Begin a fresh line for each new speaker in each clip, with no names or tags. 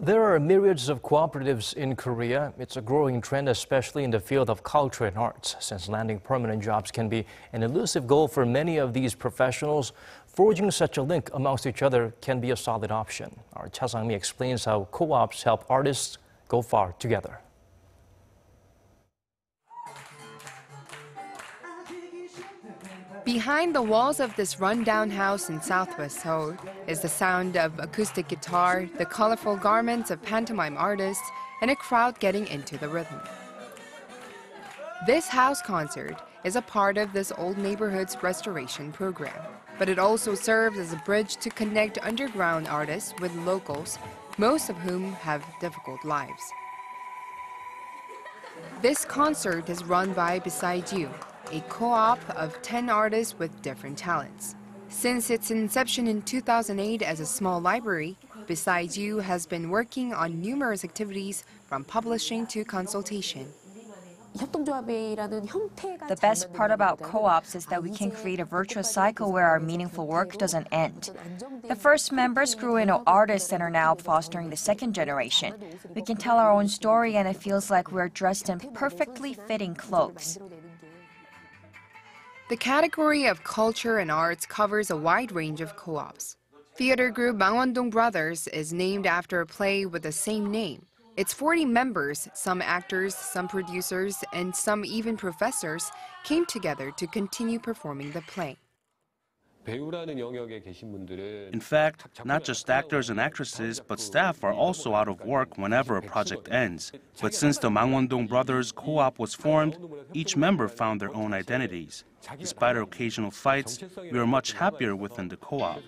There are myriads of cooperatives in Korea. It's a growing trend, especially in the field of culture and arts. Since landing permanent jobs can be an elusive goal for many of these professionals, forging such a link amongst each other can be a solid option. Our Cha Sang-mi explains how co-ops help artists go far together.
Behind the walls of this rundown house in southwest Seoul is the sound of acoustic guitar, the colorful garments of pantomime artists, and a crowd getting into the rhythm. This house concert is a part of this old neighborhood's restoration program, but it also serves as a bridge to connect underground artists with locals, most of whom have difficult lives. This concert is run by BesideU, a co-op of 10 artists with different talents. Since its inception in 2008 as a small library, BesideU has been working on numerous activities from publishing to consultation.
The best part about co-ops is that we can create a virtuous cycle where our meaningful work doesn't end. The first members grew into artists and are now fostering the second generation. We can tell our own story and it feels like we're dressed in perfectly fitting clothes.
The category of culture and arts covers a wide range of co-ops. Theater group Mangwon-dong Brothers is named after a play with the same name. Its 40 members, some actors, some producers, and some even professors, came together to continue performing the play.
In fact, not just actors and actresses, but staff are also out of work whenever a project ends. But since the Mangwon-dong Brothers co-op was formed, each member found their own identities. Despite our occasional fights, we are much happier within the co-op.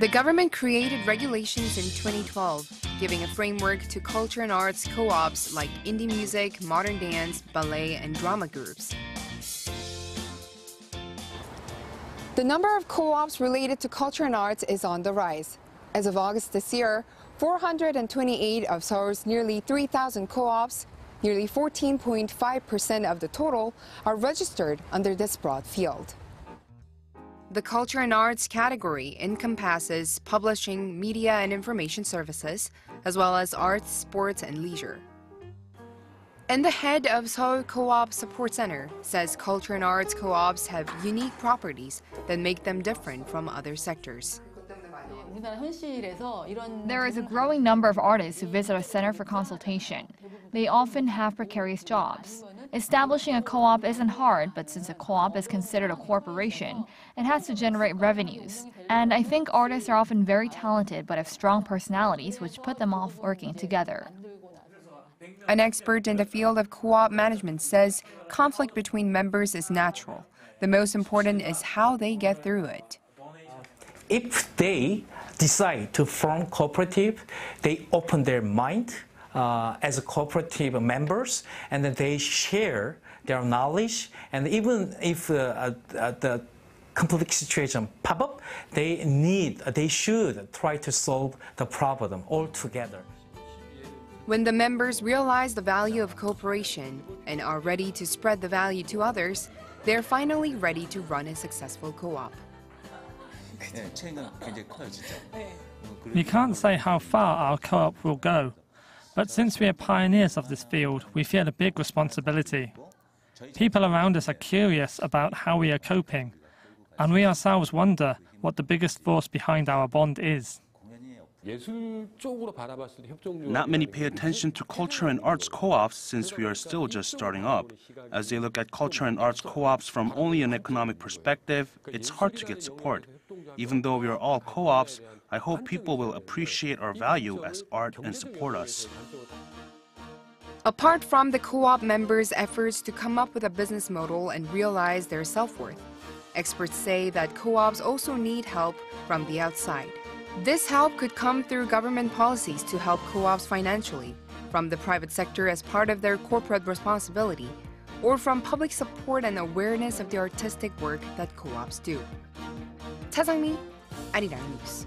The government created regulations in 2012, giving a framework to culture and arts co-ops like indie music, modern dance, ballet, and drama groups. The number of co-ops related to culture and arts is on the rise. As of August this year, 428 of Seoul's nearly 3,000 co-ops, nearly 14.5% of the total, are registered under this broad field. The culture and arts category encompasses publishing, media and information services, as well as arts, sports, and leisure. And the head of Seoul Co-op Support Center says culture and arts co-ops have unique properties that make them different from other sectors.
There is a growing number of artists who visit our center for consultation. They often have precarious jobs. Establishing a co-op isn't hard, but since a co-op is considered a corporation, it has to generate revenues. And I think artists are often very talented but have strong personalities which put them off working together.
An expert in the field of co-op management says conflict between members is natural. The most important is how they get through it.
If they decide to form cooperative, they open their mind as a cooperative members, and then they share their knowledge. And even if the conflict situation pop up, they should try to solve the problem all together.
When the members realize the value of cooperation and are ready to spread the value to others, they're finally ready to run a successful co-op.
We can't say how far our co-op will go, but since we are pioneers of this field, we feel a big responsibility. People around us are curious about how we are coping, and we ourselves wonder what the biggest force behind our bond is.
Not many pay attention to culture and arts co-ops since we are still just starting up. As they look at culture and arts co-ops from only an economic perspective, it's hard to get support. Even though we are all co-ops, I hope people will appreciate our value as art and support us.
Apart from the co-op members' efforts to come up with a business model and realize their self-worth, experts say that co-ops also need help from the outside. This help could come through government policies to help co-ops financially, from the private sector as part of their corporate responsibility, or from public support and awareness of the artistic work that co-ops do. Cha Sang-mi, Arirang News.